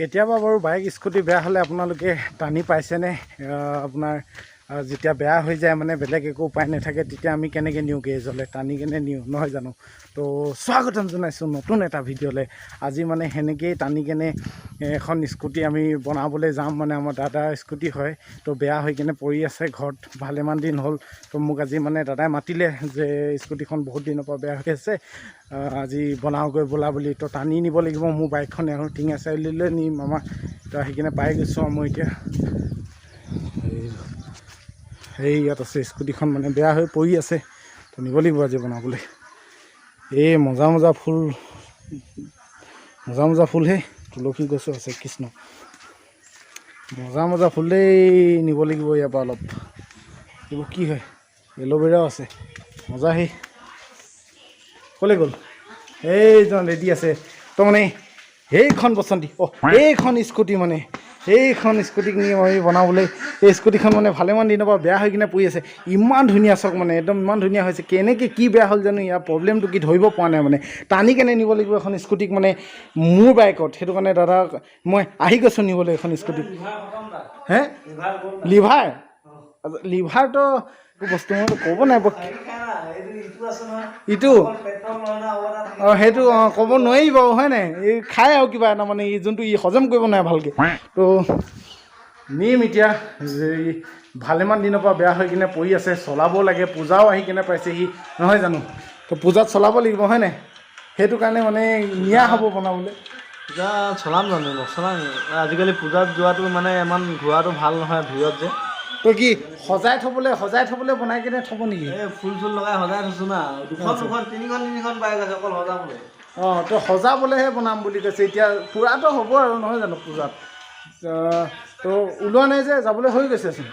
কেতিয়াবা বাৰু bike scooty বেয়া হ'লে আপোনালোকে টানি পাইছেনে? আপোনাৰ যেতিয়া বেয়া হৈ যায় মানে বেলেগ একো উপায় নাথাকে, তেতিয়া আমি কেনেকৈ নিওঁ গেৰেজলৈ, টানি কেনে নিওঁ নহয় জানো? তো স্বাগতম জনাইছোঁ নতুন এটা ভিডিঅ'লৈ। আজি মানে সেনেকৈয়ে টানি কেনে এখন স্কুটি আমি বনাবলৈ যাম। মানে আমাৰ দাদাৰ স্কুটি হয়, তো বেয়া হৈ কেনে পৰি আছে ঘৰত ভালেমান দিন হ'ল। তো মোক আজি মানে দাদাই মাতিলে যে স্কুটিখন বহুত দিনৰ পৰা বেয়া হৈ আছে, আজি বনাওঁগৈ বোলা বুলি। তো টানি নিব লাগিব মোৰ বাইকখন, আৰু টিঙা চাৰিআলিলৈ নিম আমাৰ। তো সেইকাৰণে পাই গৈছোঁ আৰু মই এতিয়া এই ইয়াত আছে স্কুটিখন, মানে বেয়া হৈ পৰি আছে। তো নিব লাগিব আজি বনাবলৈ। এই মজা মজা ফুল, মজা মজা ফুল, সেই তুলসী গছো আছে, কৃষ্ণ মজা মজা ফুল দেই। নিব লাগিব ইয়াৰ পৰা অলপ। এইবোৰ কি হয়? এল'ভেৰাও আছে, মজা। সেই ক'লৈ গ'ল? এইজন ৰেডি আছে। তো মানে সেইখন পচন্দ এইখন স্কুটি, মানে সেইখন স্কুটিক নি আমি বনাবলৈ। এই স্কুটিখন মানে ভালেমান দিনৰ পৰা বেয়া হৈ কিনে পৰি আছে। ইমান ধুনীয়া চাওক, মানে একদম ইমান ধুনীয়া হৈছে। কেনেকৈ কি বেয়া হ'ল জানো, ইয়াৰ প্ৰব্লেমটো কি ধৰিব পৰা নাই। মানে টানি কেনে নিব লাগিব এখন স্কুটিক, মানে মোৰ বাইকত। সেইটো কাৰণে দাদাক মই আহি গৈছোঁ নিবলৈ এখন স্কুটিক। হে লিভাৰ? লিভাৰটো বস্তু মই ক'ব নাই। ইটো সেইটো ক'ব নোৱাৰি বাৰু, হয় নাই? এই খায় আৰু কিবা এটা, মানে যোনটো হজম কৰিব নোৱাৰে ভালকৈ। তো নিম এতিয়া। ভালেমান দিনৰ পৰা বেয়া হৈ কিনে পৰি আছে, চলাব লাগে। পূজাও আহি কিনে পাইছেহি নহয় জানো? তো পূজাত চলাব লাগিব, হয় নাই? সেইটো কাৰণে মানে নিয়া হ'ব বনাবলৈ। পূজা চলাম জানো? নচলাম। আজিকালি পূজাত যোৱাটো মানে ইমান ঘূৰাটো ভাল নহয় ভিৰত যে। তো কি সজাই থ'বলৈ বনাই কিনে থ'ব নেকি? এই ফুল চুল লগাই সজাই থৈছোঁ না। দুখন তিনিখন বাইক আছে অকল সজাবলৈ। তো সজাবলৈহে বনাম বুলি কৈছে। এতিয়া পূৰাটো হ'ব আৰু নহয় জানো পূজাত? তো ওলোৱা নাই যে, যাবলৈ হৈ গৈছেচোন।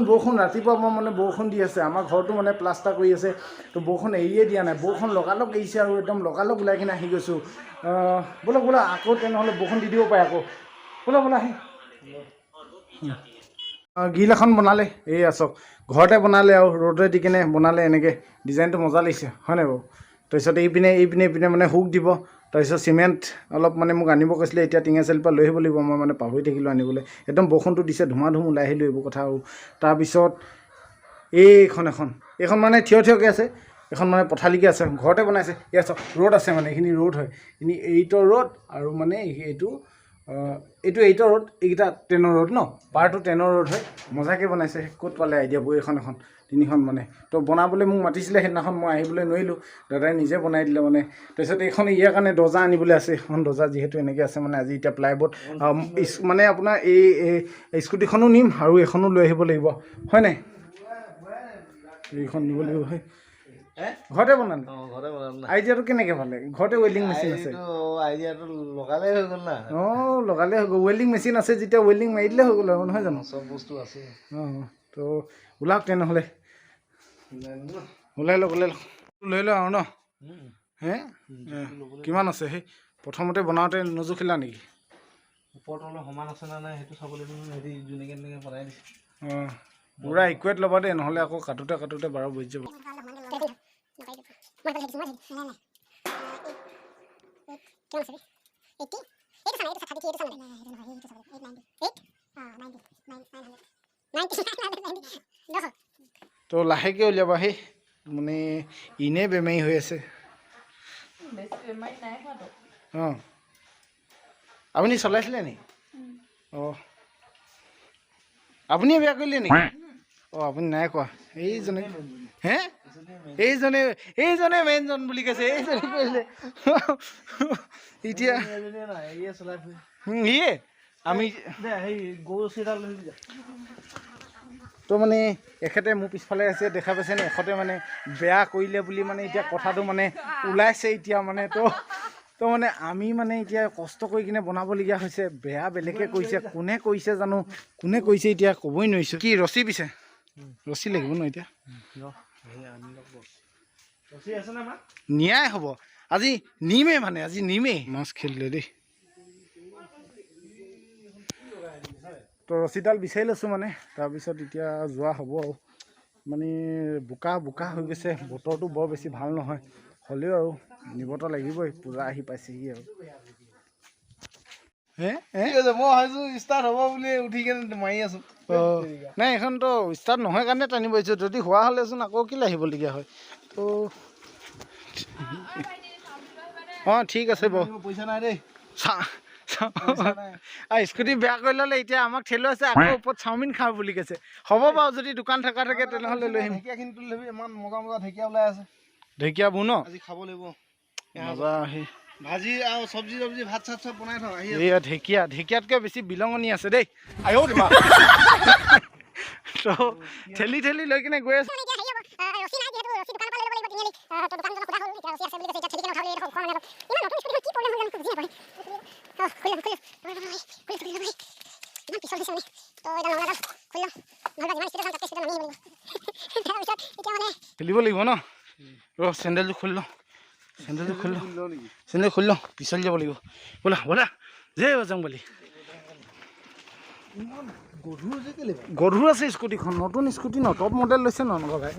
বৰষুণ ৰাতিপুৱা পৰা মানে বৰষুণ দি আছে। আমাৰ ঘৰটো মানে প্লাষ্টাৰ কৰি আছে, তো বৰষুণ এৰিয়ে দিয়া নাই। বৰষুণ লগালগ এৰিছে আৰু একদম লগালগ ওলাই কিনে আহি গৈছোঁ। বোলা আকৌ তেনেহ'লে বৰষুণ দি দিব পাৰে আকৌ। বোলা আহি গ্ৰিল এখন বনালে। এই আছক ঘৰতে বনালে আৰু ৰ'দে দি কিনে বনালে। এনেকৈ ডিজাইনটো মজা লাগিছে, হয় নাই বাৰু? তাৰপিছত এইপিনে মানে হুক দিব। তাৰপিছত চিমেণ্ট অলপ মানে মোক আনিব কৈছিলে। এতিয়া টিঙা চালিৰ পৰা লৈ আহিব লাগিব। মই মানে পাহৰি থাকিলোঁ আনিবলৈ। একদম বৰষুণটো দিছে, ধুমাধুম ওলাই আহিলোঁ, এইবোৰ কথা। আৰু তাৰপিছত এইখন মানে থিয়কৈ আছে। এখন মানে পথালিকৈ আছে, ঘৰতে বনাইছে। এয়া চব ৰ'দ আছে, মানে এইখিনি ৰ'দ হয়। এইখিনি 8ৰ ৰ'দ, আৰু মানে এইটো 8ৰ ৰ'দ, এইকেইটা 10ৰ ৰ'দ ন? পাৰটো 10ৰ ৰ'দ হয়। মজাকৈ বনাইছে। ক'ত পালে আইডিয়া? বৈ এখন তিনিখন মানে। তো বনাবলৈ মোক মাতিছিলে সেইদিনাখন, মই আহিবলৈ নোৱাৰিলোঁ। দাদাই নিজে বনাই দিলে মানে। তাৰপিছত এইখন ইয়াৰ কাৰণে দৰ্জা আনিবলৈ আছে। এখন দৰ্জা যিহেতু এনেকৈ আছে, মানে আজি এতিয়া প্লাইবোৰ্ড মানে আপোনাৰ এই স্কুটিখনো নিম আৰু এইখনো লৈ আহিব লাগিব, হয় নাই? এইখন নিব লাগিব। হয়, ঘৰতে বনালে। আইডিয়াটো কেনেকৈ পালে? ঘৰতে ৱেল্ডিং মেচিন আছে। আইডিয়াটো লগালেই হৈ গ'ল না। লগালে হৈ গ'ল। ৱেল্ডিং মেচিন আছে যেতিয়া ৱেল্ডিং মাৰি দিলে হৈ গ'ল আৰু, নহয় জানো? চব বস্তু আছে। তো ওলাওক তেনেহ'লে, ওলাই লওক লৈ লওঁ আৰু ন? হে কিমান আছে? সেই প্ৰথমতে বনাওঁতে নজুখিলা নেকি? ওপৰতো অলপ সমান আছে নে নাই সেইটো চাবলৈ হেৰি যেনেকৈ বনাই দিছে। পূৰা ইকুৱেট ল'বা দেই, নহ'লে আকৌ কাটোতে বাৰ বজি যাব। তো লাহেকৈ উলিয়াবা। সেই মানে এনেই বেমাৰী হৈ আছে। আপুনি চলাইছিলে নি? আপুনিয়ে বেয়া কৰিলে নেকি? আপুনি নাই কোৱা। এইজনে মেইনজন বুলি কৈছে। এইজনে কৰিলে। এতিয়া আমি তো মানে এখেতে মোৰ পিছফালে আছে, দেখা পাইছেনে? এখেতে মানে বেয়া কৰিলে বুলি মানে এতিয়া কথাটো মানে ওলাইছে এতিয়া মানে। তো মানে আমি মানে এতিয়া কষ্ট কৰি কিনে বনাবলগীয়া হৈছে। বেয়া বেলেগে কৰিছে, কোনে কৰিছে জানো? কোনে কৰিছে এতিয়া ক'বই নোৱাৰিছোঁ। কি ৰছী পিছে? ৰছী লাগিব ন এতিয়া? নিয়াই হ'ব আজি, নিমেই মানে আজি নিমেই। মাছ খেলিলে দেই। তো ৰছীডাল বিচাৰি লৈছোঁ মানে। তাৰপিছত এতিয়া যোৱা হ'ব আৰু। মানে বোকা হৈ গৈছে, বতৰটো বৰ বেছি ভাল নহয়। হ'লেও আৰু নিবতো লাগিবই, পূজা আহি পাইছেহি আৰু। মই ভাবিছোঁ ষ্টাৰ্ট হ'ব বুলি উঠি কেনে মাৰি আছোঁ। নাই এইখনতো ষ্টাৰ্ট নহয় কাৰণে টানিব আহিছোঁ, যদি হোৱা হ'লেচোন আকৌ কেলৈ আহিবলগীয়া হয়। তো অঁ ঠিক আছে বাৰু, পইচা নাই দেই। স্কুটি বেয়া কৰি ল'লে এতিয়া আমাক ঠেলো আছে, আকৌ ওপৰত চাওমিন খাওঁ বুলি কৈছে। হ'ব বাৰু, যদি দোকান থকা থাকে তেনেহ'লে লৈ আহিম। ঢেকীয়াখিনি তুলি ল'বি, ইমান মজা মজা ঢেকীয়া ওলাই আছে। ঢেকীয়াবোৰ ন আজি খাব লাগিব। মজা আহি ভাজি আৰু চব্জি ভাত চাত চব বনাই থওঁ। এইয়া ঢেকীয়াতকৈ বেছি বিলঙনি আছে দেই। তো ঠেলি ঠেলি লৈ কিনে গৈ আছে। খেলিব লাগিব ন, ৰ চেণ্ডেলযোৰ খুলি লওঁ, চেণ্ডেল খুলি লওঁ, পিছলি যাব লাগিব। ব'লা ব'লা জে বজং বুলি। গধুৰ আছে স্কুটিখন, নতুন স্কুটি ন, টপ মডেল লৈছে ন এনেকুৱা ভাই।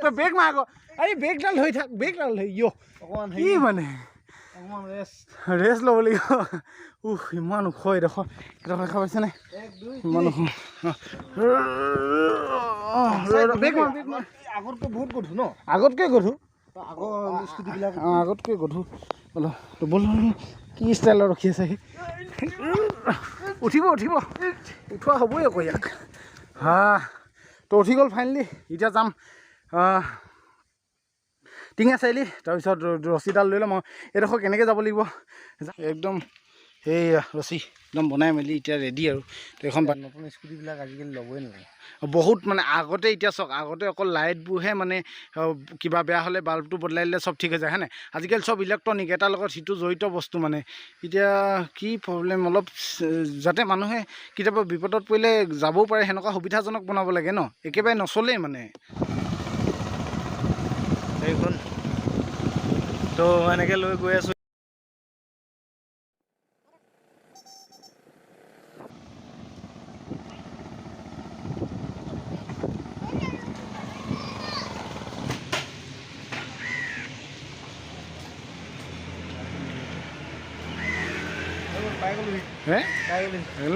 তই ব্ৰেক মাৰ আকৌ, আৰে ব্ৰেকডাল হৈ থাক, ব্ৰেকডাল হৈ কি মানে ৰেষ্ট ল'ব লাগিব। ইমান ওখ এডোখৰ দেখা পাইছেনে, ইমান ওখ। আগতকৈ বহুত গধুৰ ন, আগতকৈ গধুৰ, আগতকৈ গধুৰ অলপ। বল কি ষ্টাইলত ৰখি আছে সি, উঠিব উঠোৱা হ'বই আকৌ ইয়াক। তো উঠি গ'ল ফাইনেলি। এতিয়া যাম টিঙা চাৰিআলি, তাৰপিছত ৰছীডাল লৈ ল'ম আৰু এইডোখৰ কেনেকৈ যাব লাগিব একদম। সেইয়া ৰছী একদম বনাই মেলি এতিয়া ৰেডি আৰু। তো এখন নতুন স্কুটিবিলাক আজিকালি ল'বই নালাগে বহুত, মানে আগতে এতিয়া চাওক, আগতে অকল লাইটবোৰহে মানে কিবা বেয়া হ'লে বাল্বটো বদলাই দিলে চব ঠিক হৈ যায়, হয় নাই। আজিকালি চব ইলেক্ট্ৰনিক, এটাৰ লগত সিটো জড়িত বস্তু। মানে এতিয়া কি প্ৰব্লেম, অলপ যাতে মানুহে কেতিয়াবা বিপদত পৰিলে যাবও পাৰে সেনেকুৱা সুবিধাজনক বনাব লাগে ন, একেবাৰে নচলেই মানে এইখন। তো এনেকৈ লৈ গৈ আছোঁ।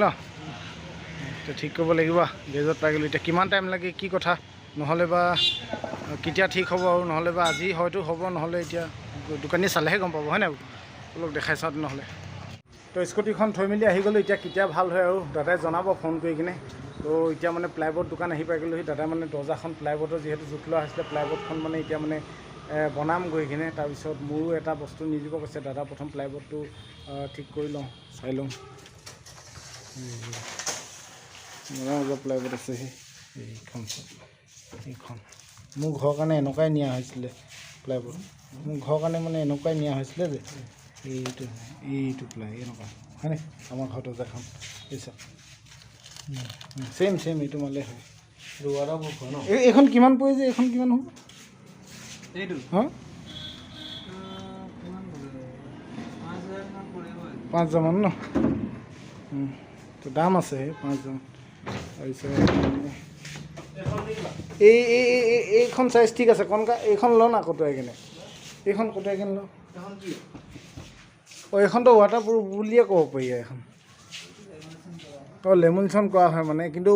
ন তো ঠিক কৰিব লাগিব, গেজত পাই গ'লোঁ। এতিয়া কিমান টাইম লাগে কি কথা, নহ'লে বা কেতিয়া ঠিক হ'ব, আৰু নহ'লে বা আজি হয়তো হ'ব, নহ'লে এতিয়া দোকানী চালেহে গম পাব, হয় নাই। অলপ দেখাই চাওঁ নহ'লে। তো স্কুটিখন থৈ মেলি আহি গ'লোঁ, এতিয়া কেতিয়া ভাল হয় আৰু দাদাই জনাব ফোন কৰি কিনে। তো এতিয়া মানে প্লাইবোৰ্ড দোকান আহি পাই গ'লোহি। দাদাই মানে দৰ্জাখন প্লাইবোৰ্ডৰ যিহেতু জোখ লোৱা হৈছিলে, প্লাইবোৰ্ডখন মানে এতিয়া মানে বনাম গৈ কিনে। তাৰপিছত মোৰো এটা বস্তু নিদিব কৈছে দাদা, প্ৰথম প্লাইবোৰ্ডটো ঠিক কৰি লওঁ, চাই লওঁ। মজা প্লাইবোৰ্ড আছে এইখন মোৰ ঘৰৰ কাৰণে এনেকুৱাই নিয়া হৈছিলে প্লাইবোৰ্ড। মোৰ ঘৰৰ কাৰণে মানে এনেকুৱাই নিয়া হৈছিলে যে এইটো প্লাই এনেকুৱা, হয়নে। আমাৰ ঘৰতো দেখাম বুজিছা, ছেম এইটো মালে হয়। এইখন কিমান পৰে যে, এইখন কিমান হ'ব এইটো? হা 5,000 মান ন, তো দাম আছে 5,000। তাৰপিছত এইখন চাইজ ঠিক আছে, কণকা এইখন লওঁ না কটোৱাই কিনে, এইখন কটোৱাই কিনে লওঁ। এইখনতো ৱাটাৰপ্ৰুফ বুলিয়ে ক'ব পাৰি এইখন। লেমুনেশ্যন কৰা হয় মানে, কিন্তু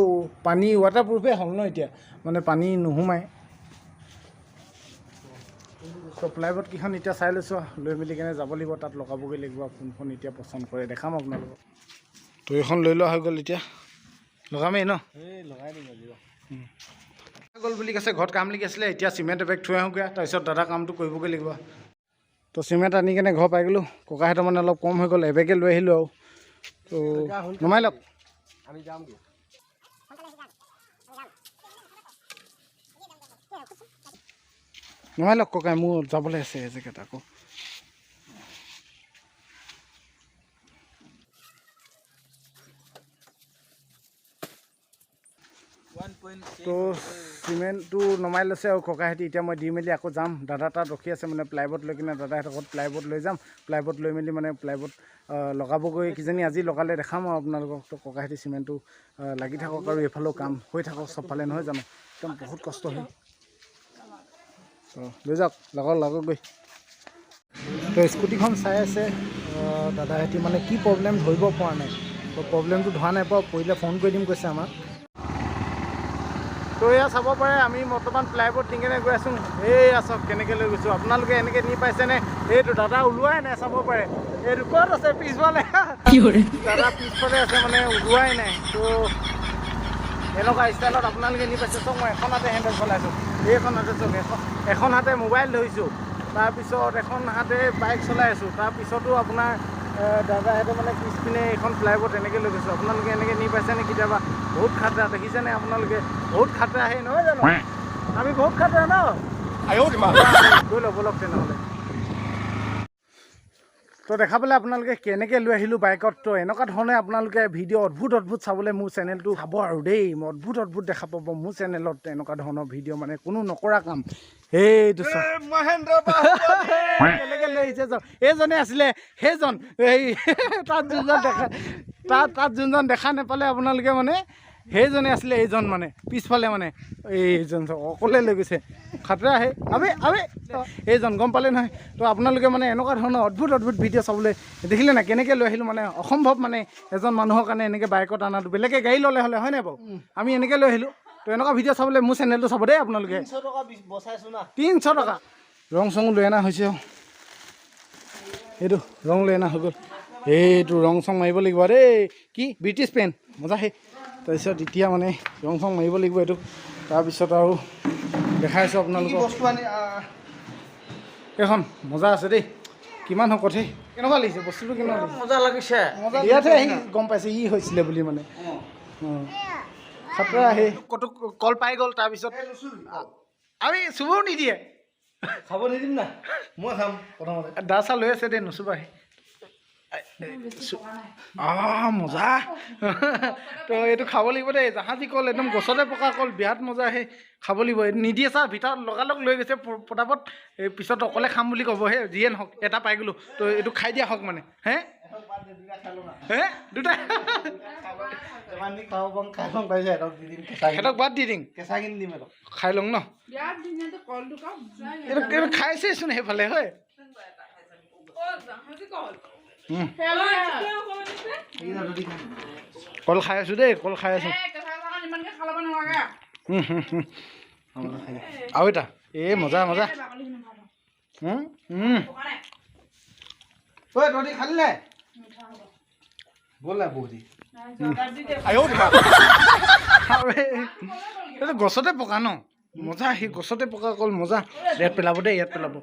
পানী ৱাটাৰপ্ৰুফে হ'ল ন এতিয়া, মানে পানী নোসোমায়। তো প্লাইবোৰ্ডকেইখন এতিয়া চাই লৈছোঁ, লৈ মেলি কেনে যাব লাগিব, তাত লগাবগৈ লাগিব। কোনখন এতিয়া পচন্দ কৰে দেখাম আপোনালোকক। তো এইখন লৈ লোৱা হৈ গ'ল, এতিয়া লগামেই ন, লগাই দিম আজি গ'ল বুলি কৈছে। ঘৰত কাম লাগি আছিলে, এতিয়া চিমেণ্ট এবেগ থৈ আহোঁগৈ, তাৰপিছত দাদা কামটো কৰিবগৈ লাগিব। তো চিমেণ্ট আনি কেনে ঘৰ পাই গ'লোঁ। ককাহঁতৰ মানে অলপ কম হৈ গ'ল, এবেগে লৈ আহিলোঁ আৰু। তো নমাই লওক, আমি যামগৈ। নমাই লওক ককাই, মোৰ যাবলৈ আছে এজেগাত আকৌ। তো চিমেণ্টটো নমাই লৈছে আৰু ককাহঁতি। এতিয়া মই দি মেলি আকৌ যাম, দাদা তাত ৰখি আছে মানে প্লাইবোৰ্ড লৈ কিনে। দাদাহঁতৰ ঘৰত প্লাইবোৰ্ড লৈ যাম, প্লাইবোৰ্ড লৈ মেলি মানে প্লাইবোৰ্ড লগাবগৈ কিজানি, আজি লগালে দেখাম আৰু আপোনালোকক। তো ককাহঁতি চিমেণ্টটো লাগি থাকক আৰু এইফালেও কাম হৈ থাকক চবফালে, নহয় জানো। একদম বহুত কষ্ট হয়। লৈ যাওক লাগক গৈ। তো স্কুটিখন চাই আছে দাদাহেঁতি মানে কি প্ৰব্লেম ধৰিব পৰা নাই। তো প্ৰব্লেমটো ধৰা নাই পৰা পৰিলে ফোন কৰি দিম কৈছে আমাক। তো এয়া চাব পাৰে আমি বৰ্তমান প্লাইবোৰ্ড টিঙেৰে গৈ আছোঁ। এয়া চাওক কেনেকৈ লৈ গৈছোঁ। আপোনালোকে এনেকৈ নি পাইছেনে? এইটো দাদা ওলোৱাই নাই, চাব পাৰে। এইটো ক'ত আছে? পিছফালে দাদা পিছফালে আছে, মানে ওলোৱাই নাই। তো এনেকুৱা ষ্টাইলত আপোনালোকে নি পাইছে। চাওক মই এখন হাতে হেণ্ডেল চলাইছোঁ, এইখন হাতে চাওক, এখন হাতে মোবাইল ধৰিছোঁ, তাৰপিছত এখন হাতে বাইক চলাই আছোঁ। তাৰপিছতো আপোনাৰ দাদাহেঁতে মানে পিছপিনে এইখন প্লাইবোৰ্ড এনেকৈ লৈ গৈছোঁ। আপোনালোকে এনেকৈ নি পাইছেনে কেতিয়াবা? বহুত খাতৰা দেখিছেনে আপোনালোকে? বহুত খাতৰা আহে নহয় জানো? আমি বহুত খাতৰা ন? গৈ ল'ব লওক তেনেহ'লে। তো দেখা পালে আপোনালোকে কেনেকৈ লৈ আহিলোঁ বাইকত। তো এনেকুৱা ধৰণে আপোনালোকে ভিডিঅ' অদ্ভুত চাবলৈ মোৰ চেনেলটো চাব আৰু দেই। অদ্ভুত দেখা পাব মোৰ চেনেলত এনেকুৱা ধৰণৰ ভিডিঅ', মানে কোনো নকৰা কাম। সেইটো কেনেকৈ লৈ আহিছে চাওক। এইজনে আছিলে সেইজন, এই তাত যোনজন দেখা নাপালে আপোনালোকে, মানে সেইজনে আছিলে এইজন, মানে পিছফালে মানে এইজন অকলে লৈ গৈছে। খাতৰা আহে আবে এইজন গম পালে নহয়। তো আপোনালোকে মানে এনেকুৱা ধৰণৰ অদ্ভুত ভিডিঅ' চাবলৈ দেখিলে নাই কেনেকৈ লৈ আহিলোঁ। মানে অসম্ভৱ, মানে এজন মানুহৰ কাৰণে এনেকৈ বাইকত অনাটো। বেলেগে গাড়ী ল'লে হ'লে হয় নাই বাৰু? আমি এনেকৈ লৈ আহিলোঁ। তো এনেকুৱা ভিডিঅ' চাবলৈ মোৰ চেনেলটো চাব দেই আপোনালোকে। 300 টকা ৰং চং লৈ অনা হৈছে। এইটো ৰং লৈ অনা হৈ গ'ল। এইটো ৰং চং মাৰিব লাগিব দেই। কি ব্ৰিটিছ পেণ্ট মজা সেই। তাৰপিছত এতিয়া মানে ৰং চং মাৰিব লাগিব এইটো। তাৰপিছত আৰু দেখাইছোঁ আপোনালোকক এইখন মজা আছে দেই। কিমান শকত হে, কেনেকুৱা লাগিছে বস্তুটো? কেনেকুৱা মজা লাগিছে। ইয়াতহে আহি গম পাইছে ই হৈছিলে বুলি, মানে খাতৰা আহে। কত কল পাই গ'ল। তাৰপিছত আমি চুবও নিদিয়ে, খাব নিদিম না, মই খাম প্ৰথমতে। দা চা লৈ আছে দেই, নুচুবাহি। মজা। তো এইটো খাব লাগিব দেই। জাহাজী কল একদম গছতে পকা কল, বিৰাট মজা আহে। খাব লাগিব। নিদিয়ে চা, ভিতৰত লগালগ লৈ গৈছে পটাপট। এই পিছত অকলে খাম বুলি ক'ব হে, যিয়ে নহওক এটা পাই গ'লোঁ। তো এইটো খাই দিয়া হওক মানে। দুটা সিহঁতক বাদ দি দিম, কেঁচা কিনি দিম আৰু খাই লওঁ ন। এইটো খাইছেচোন সেইফালে হয়। কল খাই আছোঁ দেই, কল খাই আছোঁ। আৰু এটা মজা তহঁতি খালি নাই? ব'লা বৌদি। এইটো গছতে পকা ন, মজা। সি গছতে পকা কল মজা। ইয়াত পেলাব দেই, ইয়াত পেলাব।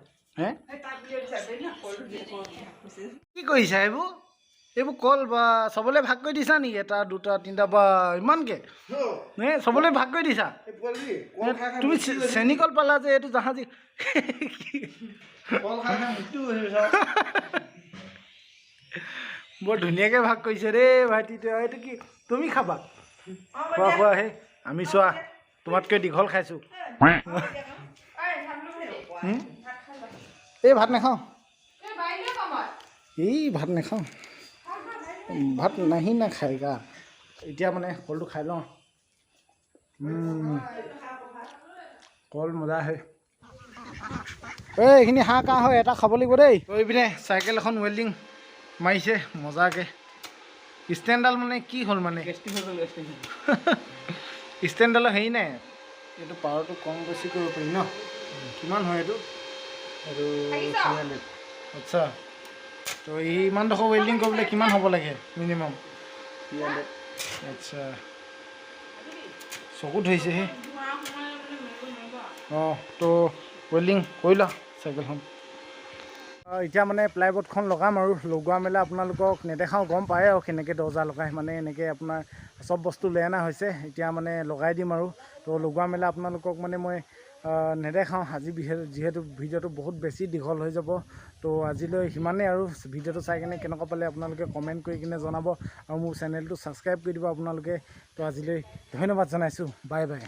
কি কৰিছা এইবোৰ কল বা চবলৈ ভাগ কৰি দিছা নেকি? এটা দুটা তিনিটা বা ইমানকৈ চবলৈ ভাগ কৰি দিছা? তুমি চেনী কল পালা যে, এইটো জাহাজী বৰ ধুনীয়াকৈ ভাগ কৰিছে দেই ভাইটিটোৱে। এইটো কি তুমি খাবা? খোৱা সেই আমি চোৱা তোমাতকৈ দীঘল খাইছোঁ। এই ভাত নাখাওঁ, ভাত নাখাওঁ, ভাত নাহি না খাইগা। এতিয়া মানে কলটো খাই লওঁ। কল মজা আহে। এইখিনি হাঁহ কাহ হয়, এটা খাব লাগিব দেই। গৈ পিনে চাইকেল এখন ৱেল্ডিং মাৰিছে মজাকৈ। ষ্টেণ্ডডাল মানে কি হ'ল, মানে ষ্টেণ্ডডালৰ হেৰি নাই। এইটো পাৱাৰটো কম বেছি কৰিব পাৰি ন? কিমান হয় এইটো? 300। আচ্ছা, তো ইমানডোখৰ ৱেল্ডিং কৰিবলৈ কিমান হ'ব লাগে মিনিমাম? 300। আচ্ছা, চকু ধৰিছেহে। তো ৱেল্ডিং কৰিলা চাইকেলখন। এতিয়া মানে প্লাইবোৰ্ডখন লগাম আৰু লগোৱা মেলা আপোনালোকক নেদেখাওঁ, গম পায় আৰু কেনেকৈ দৰ্জা লগাই। মানে এনেকৈ আপোনাৰ চব বস্তু লৈ অনা হৈছে, এতিয়া মানে লগাই দিম আৰু। তো লগোৱা মেলা আপোনালোকক মানে মই নেদেখাওঁ আজি, যিহেতু ভিডিঅ'টো বহুত বেছি দীঘল হৈ যাব। তো আজিলৈ সিমানেই আৰু। ভিডিঅ'টো চাই কিনে কেনেকুৱা পালে আপোনালোকে কমেণ্ট কৰি কিনে জনাব, আৰু মোৰ চেনেলটো ছাবস্ক্ৰাইব কৰি দিব আপোনালোকে। তো আজিলৈ ধন্যবাদ জনাইছোঁ, বাই বাই।